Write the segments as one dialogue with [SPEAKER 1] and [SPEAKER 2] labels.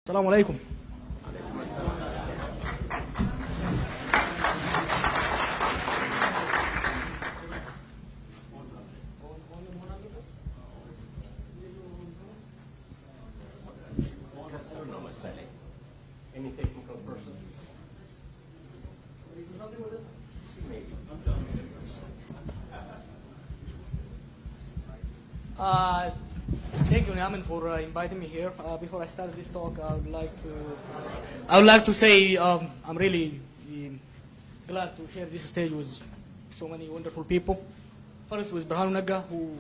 [SPEAKER 1] السلام عليكم.
[SPEAKER 2] Any technical person?
[SPEAKER 1] Thank you, Mohammed, for inviting me here. Before I start this talk, I would like to say I'm really glad to share this stage with so many wonderful people. First, with Burhanu Nagga, who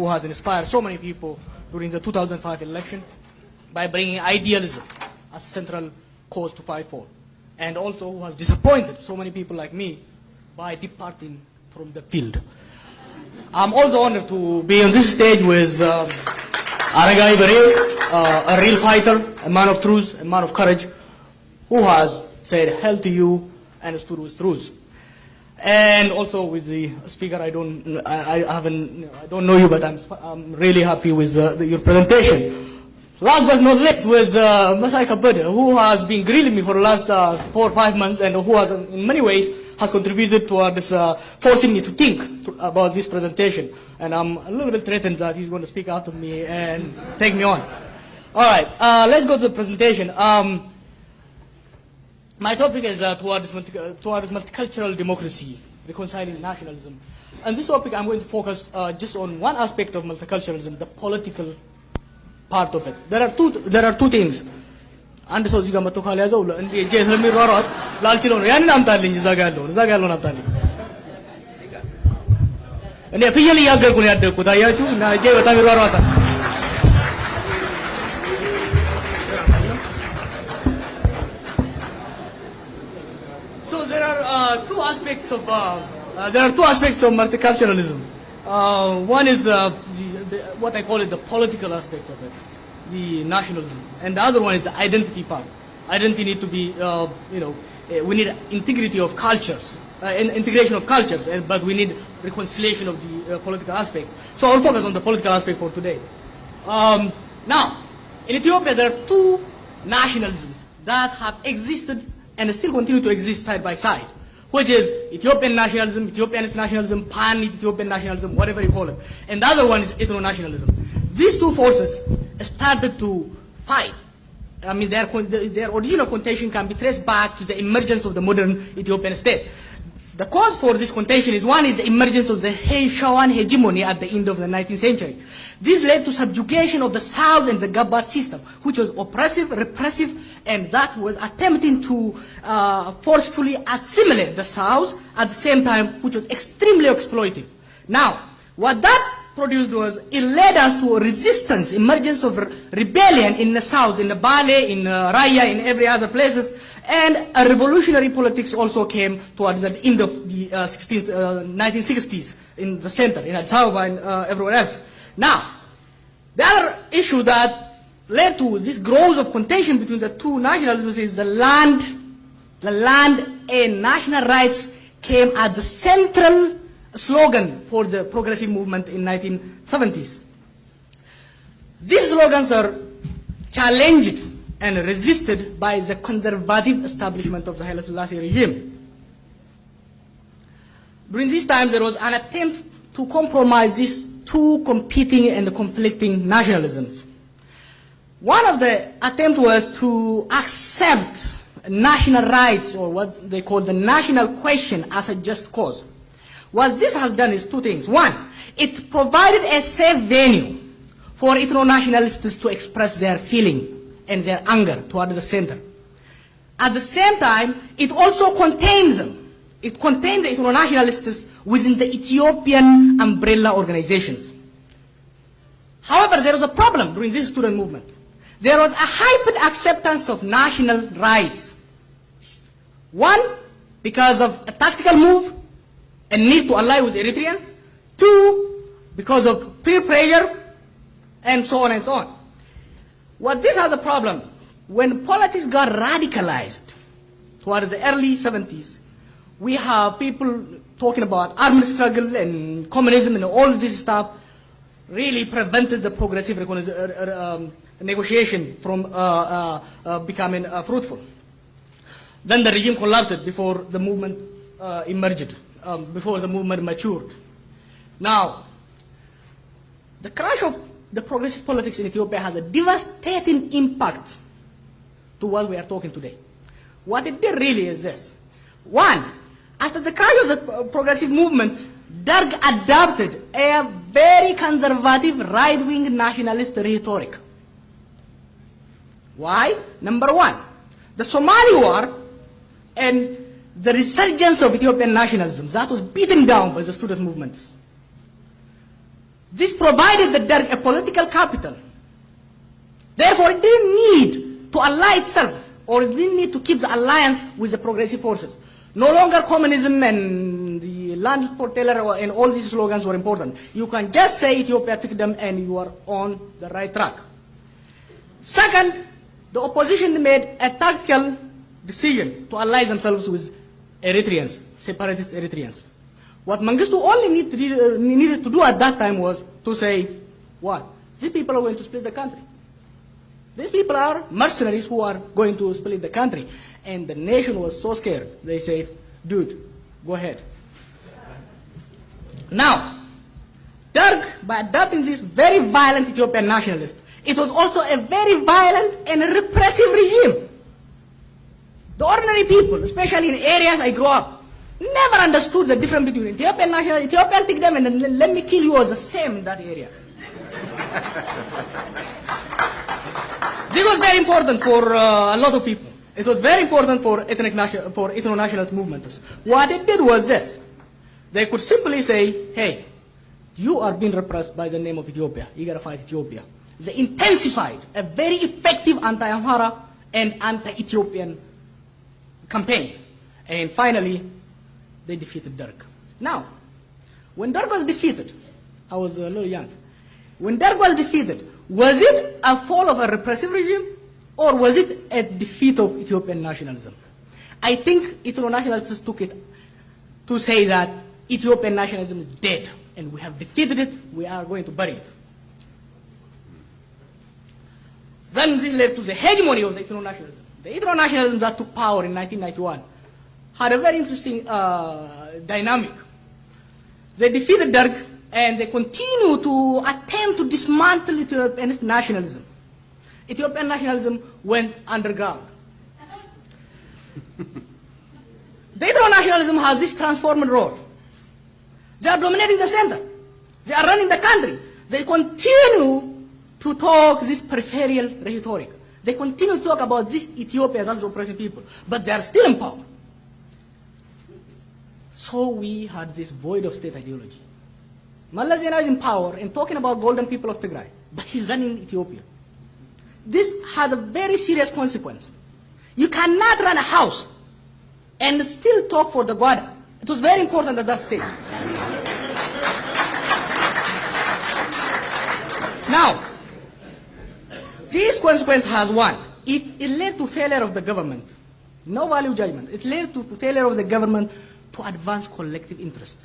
[SPEAKER 1] has inspired so many people during the 2005 election by bringing idealism as a central cause to fight for, and also who has disappointed so many people like me by departing from the field. I'm also honored to be on this stage with Aragai Baril, a real fighter, a man of truth, a man of courage, who has said hell to you and stood with truth. And also with the speaker, I don't know you, but I'm really happy with your presentation. Last but not least, with Masai Kabada, who has been grilling me for the last 4 or 5 months, and who has, in many ways, has contributed towards forcing me to think about this presentation. And I'm a little bit threatened that he's going to speak after me and take me on. All right, let's go to the presentation. My topic is towards multicultural democracy, reconciling nationalism. And this topic, I'm going to focus just on one aspect of multiculturalism, the political part of it. There are two things. عند صوتي كم تقال يا زول إن جيت هم الرارات لا تشيلون يعني نام تالين زاقالون نام تالين إني في يلي يأكل كوني أدرك وده يا شو نا جيت وتامي الرارات. So there are two aspects of multiculturalism. One is what I call it the political aspect of it, the nationalism, and the other one is the identity part. Identity need to be, we need integrity of cultures, integration of cultures, but we need reconciliation of the political aspect. So I'll focus on the political aspect for today. Now, in Ethiopia, there are two nationalisms that have existed and still continue to exist side by side, which is Ethiopian nationalism, Ethiopianist nationalism, pan-Ethiopian nationalism, whatever you call it. And the other one is ethno-nationalism. These two forces started to fight. I mean, their original contention can be traced back to the emergence of the modern Ethiopian state. The cause for this contention is one is the emergence of the Shawan hegemony at the end of the 19th century. This led to subjugation of the South and the Gabbard system, which was oppressive, repressive, and that was attempting to forcefully assimilate the South at the same time, which was extremely exploitive. Now, what that produced was, it led us to a resistance, emergence of rebellion in the South, in the Bale, in Raya, in every other places, and a revolutionary politics also came towards the end of the 1960s in the center, in Addis Ababa and everywhere else. Now, the other issue that led to this growth of contention between the two nationalisms is the land and national rights came as the central slogan for the progressive movement in 1970s. These slogans are challenged and resisted by the conservative establishment of the Haile Selassie regime. During this time, there was an attempt to compromise these two competing and conflicting nationalisms. One of the attempts was to accept national rights, or what they call the national question, as a just cause. What this has done is two things. One, it provided a safe venue for ethno-nationalists to express their feeling and their anger toward the center. At the same time, it also contains them. It contained the ethno-nationalists within the Ethiopian umbrella organizations. However, there was a problem during this student movement. There was a hyper acceptance of national rights. One, because of a tactical move and need to ally with Eritreans. Two, because of peer pressure, and so on and so on. What this has a problem, when politics got radicalized towards the early 70s, we have people talking about armed struggle and communism and all this stuff really prevented the progressive negotiation from becoming fruitful. Then the regime collapsed before the movement emerged, before the movement matured. Now, the crash of the progressive politics in Ethiopia has a devastating impact to what we are talking today. What it did really is this. One, after the crash of the progressive movement, Derg adopted a very conservative right-wing nationalist rhetoric. Why? Number one, the Somali war and the resurgence of Ethiopian nationalism that was beaten down by the student movements. This provided the Derg a political capital. Therefore, it didn't need to ally itself, or it didn't need to keep the alliance with the progressive forces. No longer communism and the land for teller and all these slogans were important. You can just say Ethiopia took them and you are on the right track. Second, the opposition made a tactical decision to ally themselves with Eritreans, separatist Eritreans. What Mengistu only needed to do at that time was to say, what? These people are going to split the country. These people are mercenaries who are going to split the country. And the nation was so scared, they said, dude, go ahead. Now, Derg, by adopting this very violent Ethiopian nationalist, it was also a very violent and repressive regime. The ordinary people, especially in areas I grew up, never understood the difference between Ethiopian national, Ethiopian take them and then let me kill you was the same in that area. This was very important for a lot of people. It was very important for ethno-nationalist movements. What it did was this. They could simply say, hey, you are being repressed by the name of Ethiopia. You gotta fight Ethiopia. They intensified a very effective anti-Amhara and anti-Ethiopian campaign. And finally, they defeated Derg. Now, when Derg was defeated, I was a little young. When Derg was defeated, was it a fall of a repressive regime or was it a defeat of Ethiopian nationalism? I think ethno-nationalists took it to say that Ethiopian nationalism is dead and we have defeated it, we are going to bury it. Then this led to the hegemony of the ethno-nationalism. The ethno-nationalism that took power in 1991 had a very interesting dynamic. They defeated Derg and they continue to attempt to dismantle Ethiopian nationalism. Ethiopian nationalism went underground. The ethno-nationalism has this transforming role. They are dominating the center. They are running the country. They continue to talk this peripheral rhetoric. They continue to talk about this Ethiopia that's oppressing people, but they are still in power. So we had this void of state ideology. Mallas Zenawi is in power and talking about golden people of Tigray, but he's running Ethiopia. This has a very serious consequence. You cannot run a house and still talk for the Gwada. It was very important at that stage. Now, this consequence has one. It led to failure of the government. No value judgment. It led to failure of the government to advance collective interest.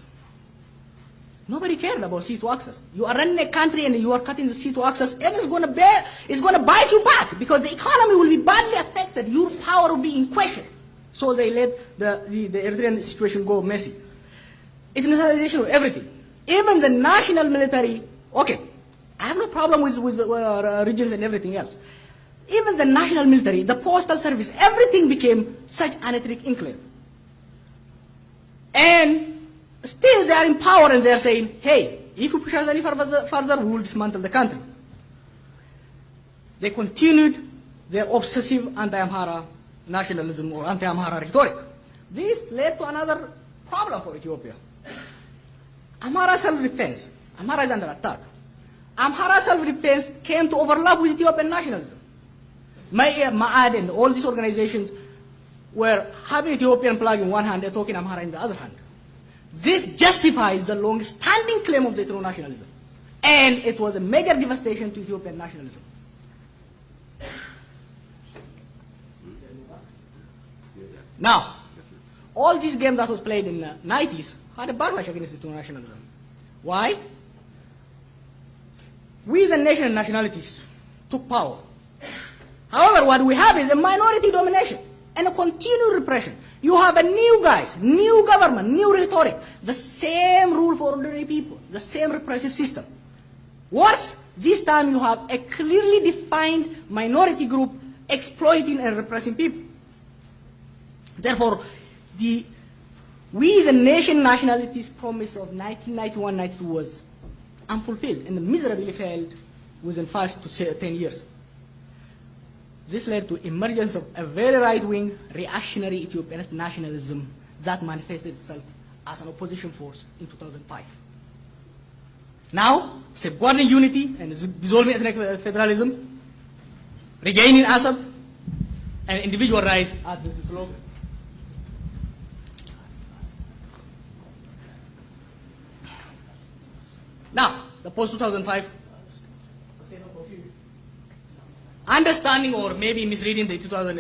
[SPEAKER 1] Nobody cared about C2 access. You are running a country and you are cutting the C2 access, and it's going to bite you back because the economy will be badly affected. Your power will be in question. So they let the Eritrean situation go messy. Ethnicization of everything. Even the national military, okay, I have no problem with regions and everything else. Even the national military, the postal service, everything became such an ethnic enclave. And still they are in power and they are saying, hey, if you push us any further, we will dismantle the country. They continued their obsessive anti-Amhara nationalism or anti-Amhara rhetoric. This led to another problem for Ethiopia. Amhara self-defense. Amhara is under attack. Amhara self-defense came to overlap with Ethiopian nationalism. Ma'ad and all these organizations were having Ethiopian flag in one hand and talking Amhara in the other hand. This justifies the long-standing claim of the ethno-nationalism. And it was a major devastation to Ethiopian nationalism. Now, all this game that was played in the 90s had a backlash against ethno-nationalism. Why? We, the nation and nationalities, took power
[SPEAKER 3] what we have is a minority domination and a continued repression. You have a new guys, new government, new rhetoric, the same rule for ordinary people, the same repressive system. Worse, this time you have a clearly defined minority group exploiting and repressing people. Therefore, we the nation nationalities promise of 1991-92 was unfulfilled and miserably failed within 5 to 10 years. This led to emergence of a very right-wing reactionary Ethiopianist nationalism that manifested itself as an opposition force in 2005. Now, safeguarding unity and dissolving ethnic federalism, regaining Assab, and individual rights are the slogan. Now, the post-2005 understanding or maybe misreading the 2000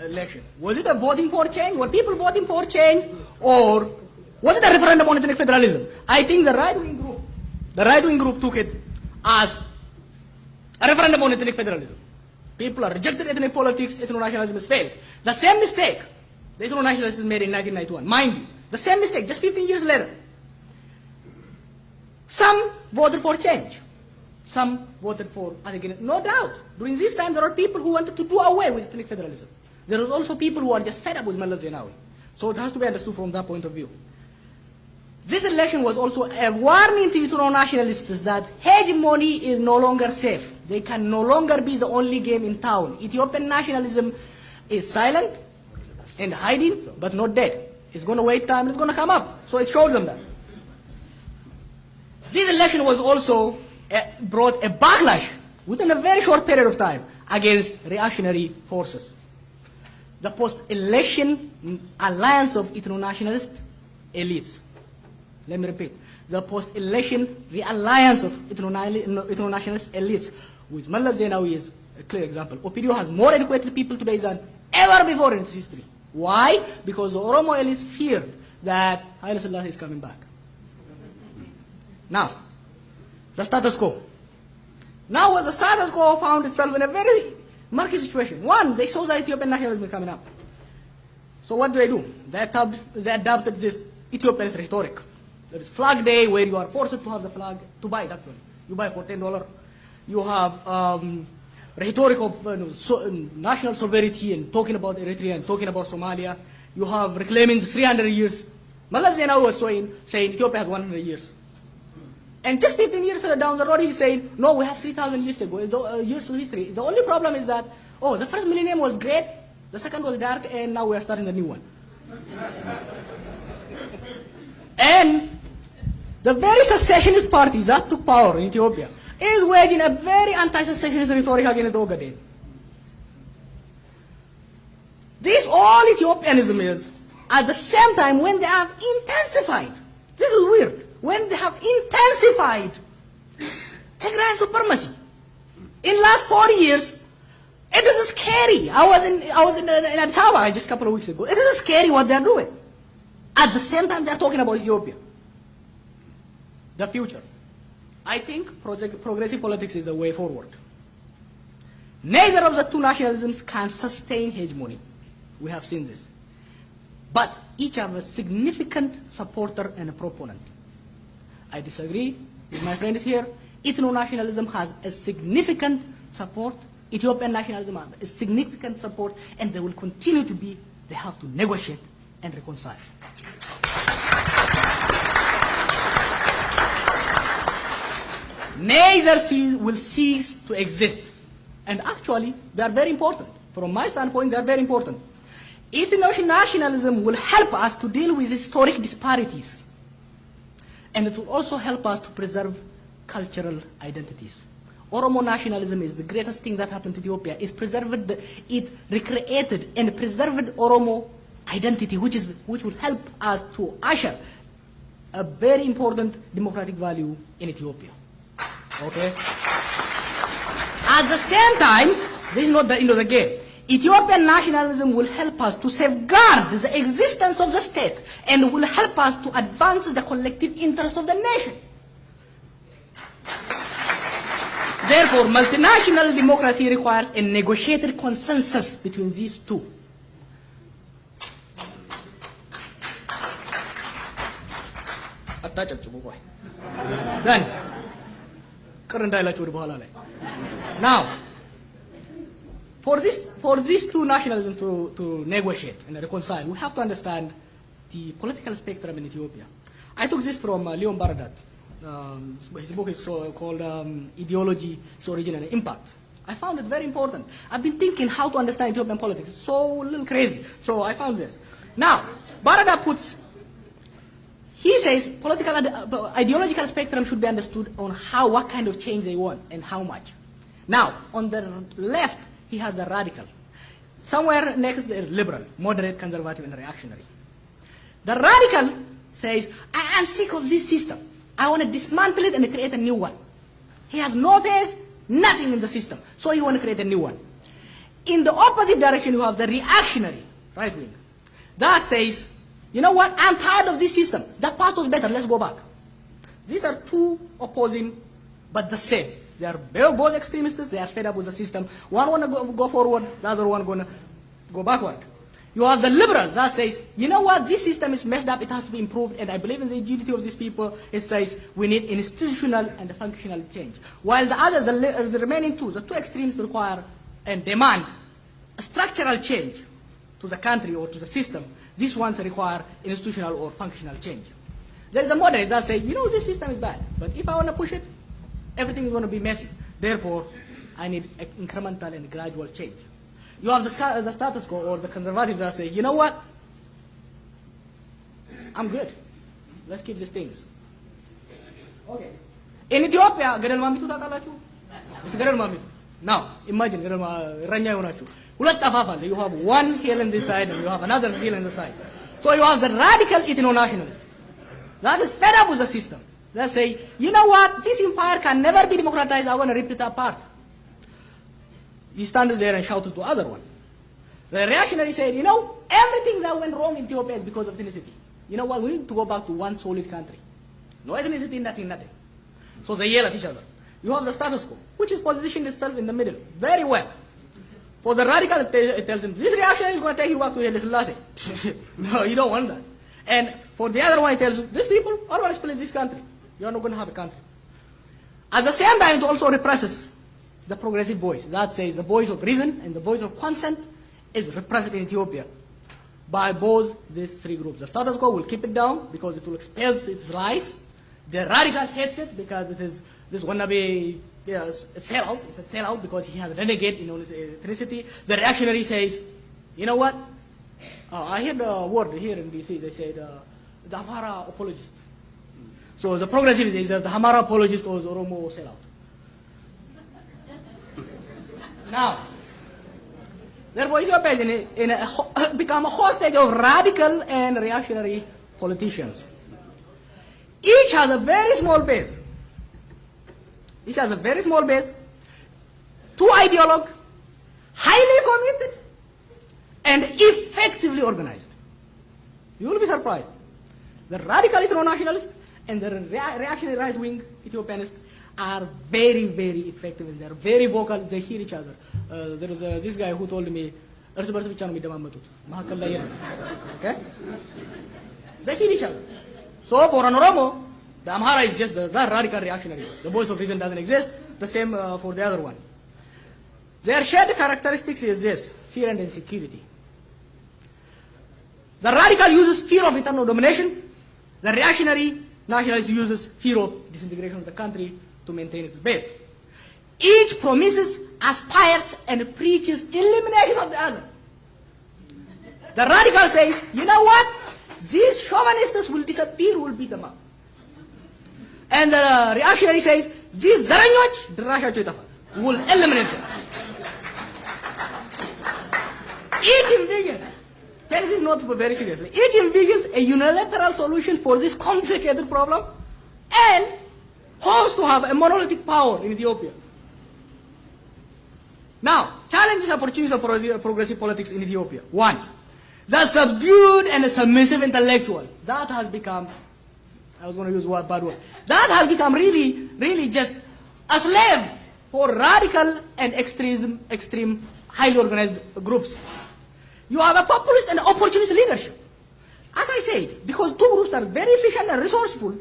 [SPEAKER 3] election. Was it a voting for change? Were people voting for change? Or was it a referendum on ethnic federalism? I think the right-wing group took it as a referendum on ethnic federalism. People are rejected ethnic politics, ethno-nationalism has failed. The same mistake the ethno-nationalists made in 1991. Mind you, the same mistake, just 15 years later. Some voted for change. Some voted for, again, no doubt. During this time, there are people who wanted to do away with ethnic federalism. There are also people who are just fed up with Mullah Zenawi. So it has to be understood from that point of view. This election was also a warning to ethno-nationalists that hegemony is no longer safe. They can no longer be the only game in town. Ethiopian nationalism is silent and hiding, but not dead. It's going to wait time, it's going to come up. So it showed them that. This election was also brought a backlash within a very short period of time against reactionary forces. The post-election alliance of ethno-nationalist elites. Let me repeat. The post-election realliance of ethno-nationalist elites with Mullah Zenawi is a clear example. Opidio has more educated people today than ever before in its history. Why? Because the Oromo elites feared that Haile Selassie is coming back. Now, the status quo. Now the status quo found itself in a very murky situation. One, they saw that Ethiopian nationalism coming up. So what do? They adopted this Ethiopian rhetoric. There is Flag Day where you are forced to have the flag, to buy it actually. You buy for $10. You have rhetoric of national sovereignty and talking about Eritrea and talking about Somalia. You have reclaiming 300 years. Mullah Zenawi was saying Ethiopia has 100 years. And just 15 years down the road, he's saying, no, we have 3,000 years ago, years of history. The only problem is that, oh, the first millennium was great, the second was dark, and now we are starting the new one. And the very secessionist parties that took power in Ethiopia is waging a very anti-secessionist rhetoric against Ogaden. This all Ethiopianism is, at the same time, when they have intensified, this is weird, when they have intensified Tigray supremacy. In last 4 years, it is scary. I was in Addis Ababa just a couple of weeks ago. It is scary what they are doing. At the same time, they are talking about Ethiopia. The future. I think progressive politics is the way forward. Neither of the two nationalisms can sustain hegemony. We have seen this. But each have a significant supporter and a proponent. I disagree with my friends here. Ethno-nationalism has a significant support. Ethiopian nationalism has a significant support, and they will continue to be. They have to negotiate and reconcile. Neither will cease to exist. And actually, they are very important. From my standpoint, they are very important. Ethno-nationalism will help us to deal with historic disparities. And it will also help us to preserve cultural identities. Oromo nationalism is the greatest thing that happened to Ethiopia. It recreated and preserved Oromo identity, which will help us to usher a very important democratic value in Ethiopia. Okay? At the same time, this is not the end of the game. Ethiopian nationalism will help us to safeguard the existence of the state and will help us to advance the collective interest of the nation. Therefore, multinational democracy requires a negotiated consensus between these two. Then, now, for these two nationalisms to negotiate and reconcile, we have to understand the political spectrum in Ethiopia. I took this from Leon Baradat. His book is called Ideology, Its Origin and Impact. I found it very important. I've been thinking how to understand Ethiopian politics. It's so a little crazy. So I found this. Now, Baradat he says ideological spectrum should be understood on what kind of change they want and how much. Now, on the left, he has a radical. Somewhere next, the liberal, moderate, conservative, and reactionary. The radical says, I am sick of this system. I want to dismantle it and create a new one. He has no faith, nothing in the system. So he wants to create a new one. In the opposite direction, you have the reactionary, right wing. That says, you know what, I'm tired of this system. That past was better, let's go back. These are two opposing, but the same. They are both extremists, they are fed up with the system. One want to go forward, the other one going to go backward. You have the liberal that says, you know what, this system is messed up, it has to be improved, and I believe in the agility of these people. It says we need institutional and functional change. While the others, the remaining two, the two extremes require and demand a structural change to the country or to the system. These ones require institutional or functional change. There is a moderate that says, you know, this system is bad, but if I want to push it, everything is going to be messy. Therefore, I need incremental and gradual change. You have the status quo or the conservatives that say, you know what? I'm good. Let's keep these things. Okay. In Ethiopia, gadal mamitu takalatu. It's gadal mamitu. Now, imagine gadal ranya unachu. Ulat tafafal. You have one hill on this side and you have another hill on the side. So you have the radical ethno-nationalist. That is fed up with the system. They say, you know what? This empire can never be democratized. I want to rip it apart. He stands there and shouts to the other one. The reactionary said, you know, everything that went wrong in Ethiopia is because of ethnicity. You know what, we need to go back to one solid country. No ethnicity, nothing. So they yell at each other. You have the status quo, which is positioned itself in the middle. Very well. For the radical, it tells him, this reactionary is going to take you back to Haile Selassie. No, you don't want that. And for the other one, it tells you, these people are going to split this country. You are not going to have a country. At the same time, it also represses the progressive voice. That says the voice of reason and the voice of consent is repressed in Ethiopia by both these three groups. The status quo will keep it down because it will expose its lies. The radical hates it because it is this wannabe a sellout. It's a sellout because he has renegade in his ethnicity. The reactionary says, you know what? I heard a word here in DC. They said the Amhara apologist. So the progressive says that the Amhara apologist was Oromo sellout. Now, therefore, Ethiopia is become a hostage of radical and reactionary politicians. Each has a very small base. Two ideologues, highly committed, and effectively organized. You will be surprised. The radical ethno-nationalists and the reactionary right-wing Ethiopianists are very, very effective and they are very vocal. They hear each other. There was this guy who told me, okay? They hear each other. So for an Oromo, the Amhara is just the radical reactionary. The voice of reason doesn't exist. The same for the other one. Their shared characteristics is this: fear and insecurity. The radical uses fear of internal domination. The reactionary nationalist uses fear of disintegration of the country to maintain its base. Each promises, aspires, and preaches elimination of the other. The radical says, you know what? These chauvinists will disappear, we'll beat them up. And the reactionary says, these Zaranyoj, will eliminate them. Each envisions, this is not very seriously, each envisions a unilateral solution for this complicated problem and hopes to have a monolithic power in Ethiopia. Now, challenges and opportunities of progressive politics in Ethiopia. One, the subdued and submissive intellectual. That has become, I was going to use a bad word, that has become really just a slave for radical and extreme, highly organized groups. You have a populist and opportunist leadership. As I said, because two groups are very efficient and resourceful,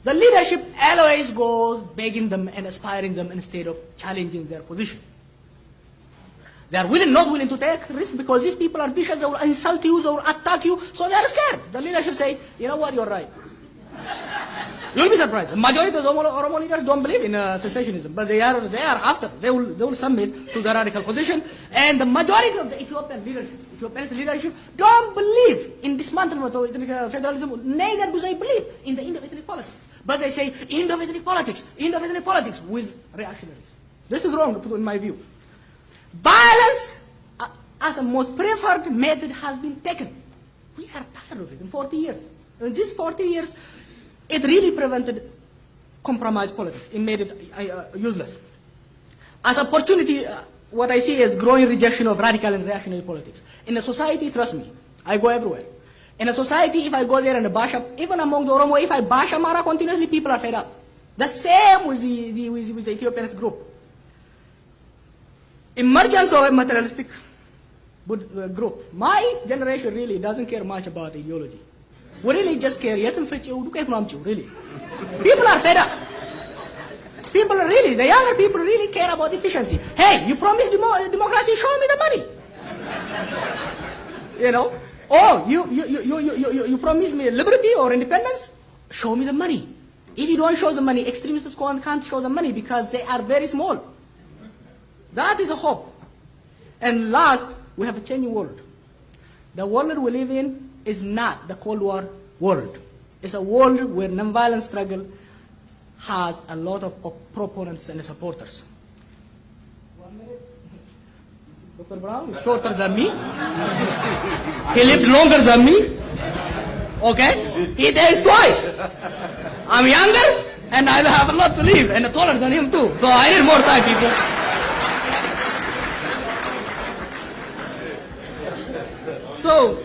[SPEAKER 3] the leadership always goes begging them and aspiring them instead of challenging their position. They are not willing to take risk because these people are vicious, they will insult you, they will attack you, so they are scared. The leadership say, you know what, you're right. You'll be surprised. The majority of the Oromo leaders don't believe in secessionism, but they are after. They will submit to the radical position. And the majority of the Ethiopian leadership don't believe in dismantlement of ethnic federalism. Neither do they believe in the end of ethnic politics. But they say end of ethnic politics with reactionaries. This is wrong in my view. Violence as a most preferred method has been taken. We are tired of it in 40 years. In these 40 years, it really prevented compromise politics. It made it useless. As opportunity, what I see is growing rejection of radical and reactionary politics. In a society, trust me, I go everywhere. In a society, if I go there and bash up, even among the Oromo, if I bash Amara continuously, people are fed up. The same with the Ethiopian group. Emergence of a materialistic group. My generation really doesn't care much about ideology. We really just care. Really. People are fed up. People are really, the younger people really care about efficiency. Hey, you promised democracy, show me the money. You know? Oh, you promised me liberty or independence? Show me the money. If you don't show the money, extremists can't show the money because they are very small. That is a hope. And last, we have a changing world. The world we live in is not the Cold War world. It's a world where nonviolent struggle has a lot of proponents and supporters. 1 minute. Dr. Brown is shorter than me. He lived longer than me. Okay? He dies twice. I'm younger and I have a lot to live and taller than him too. So I need more time, people. So,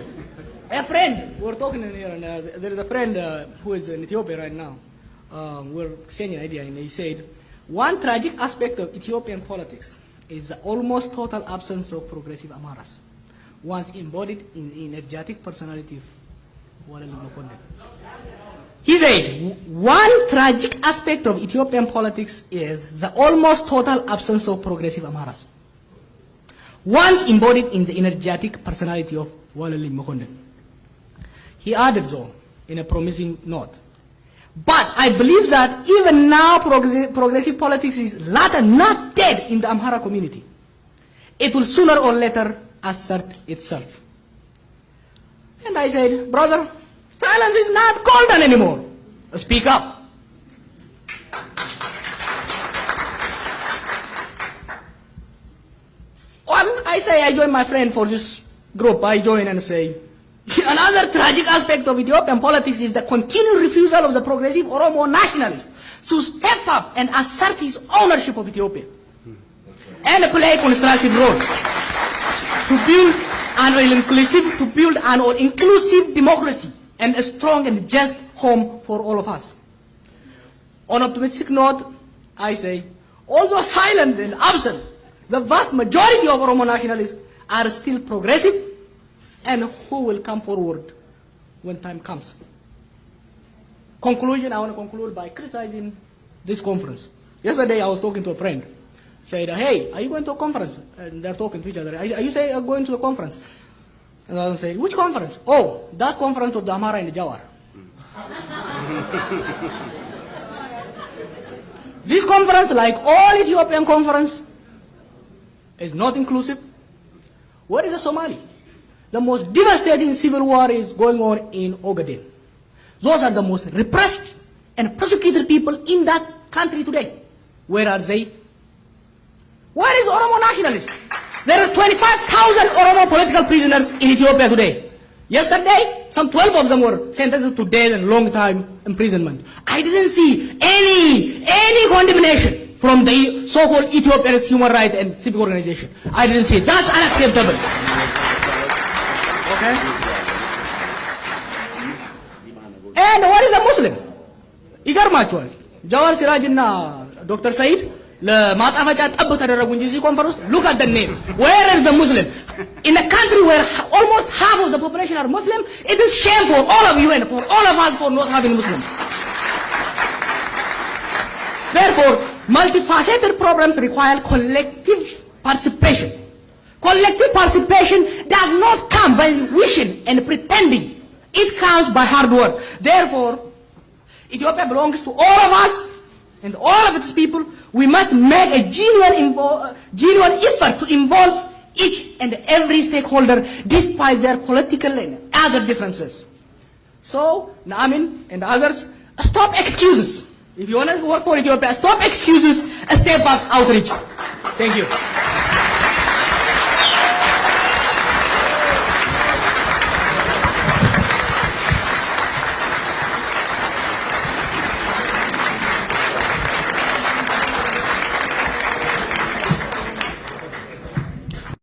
[SPEAKER 3] a friend, we're talking in here, and there is a friend who is in Ethiopia right now. We're saying an idea, and he said, one tragic aspect of Ethiopian politics is the almost total absence of progressive Amaras, once embodied in the energetic personality of Walali Mokonde. He said, one tragic aspect of Ethiopian politics is the almost total absence of progressive Amaras, once embodied in the energetic personality of Walali Mokonde. He added, though, in a promising note, but I believe that even now progressive politics is later not dead in the Amhara community. It will sooner or later assert itself. And I said, brother, silence is not golden anymore. Speak up. Well, I say I join my friend for this group. I join and say, another tragic aspect of Ethiopian politics is the continued refusal of the progressive Oromo nationalist to step up and assert his ownership of Ethiopia and play a constructive role to build an inclusive democracy and a strong and just home for all of us. On an optimistic note, I say, although silent and absent, the vast majority of Oromo nationalists are still progressive and who will come forward when time comes. Conclusion, I want to conclude by criticizing this conference. Yesterday I was talking to a friend, said, hey, are you going to a conference? And they're talking to each other. Are you going to a conference? And I said, which conference? Oh, that conference of the Amhara and the Jawar. This conference, like all Ethiopian conference, is not inclusive. Where is the Somali? The most devastating civil war is going on in Ogaden. Those are the most repressed and persecuted people in that country today. Where are they? Where is Oromo nationalists? There are 25,000 Oromo political prisoners in Ethiopia today. Yesterday, some 12 of them were sentenced to death and long time imprisonment. I didn't see any condemnation from the so-called Ethiopian human rights and civic organization. I didn't see it. That's unacceptable. Okay? And what is a Muslim? Igar Machwal, Jawar Siraj and Dr. Said, ለማጣፈጫ ጠብ ተደረጉ እንጂ እዚህ ኮንፈረንስ look at the name. Where is the Muslim? In a country where almost half of the population are Muslim, it is shame for all of you and for all of us for not having Muslims. Therefore, multifaceted problems require collective participation. Collective participation does not come by wishing and pretending. It comes by hard work. Therefore, Ethiopia belongs to all of us and all of its people. We must make a genuine effort to involve each and every stakeholder despite their political and other differences. So, Naamin and others, stop excuses. If you want to work for Ethiopia, stop excuses, step up outreach. Thank you.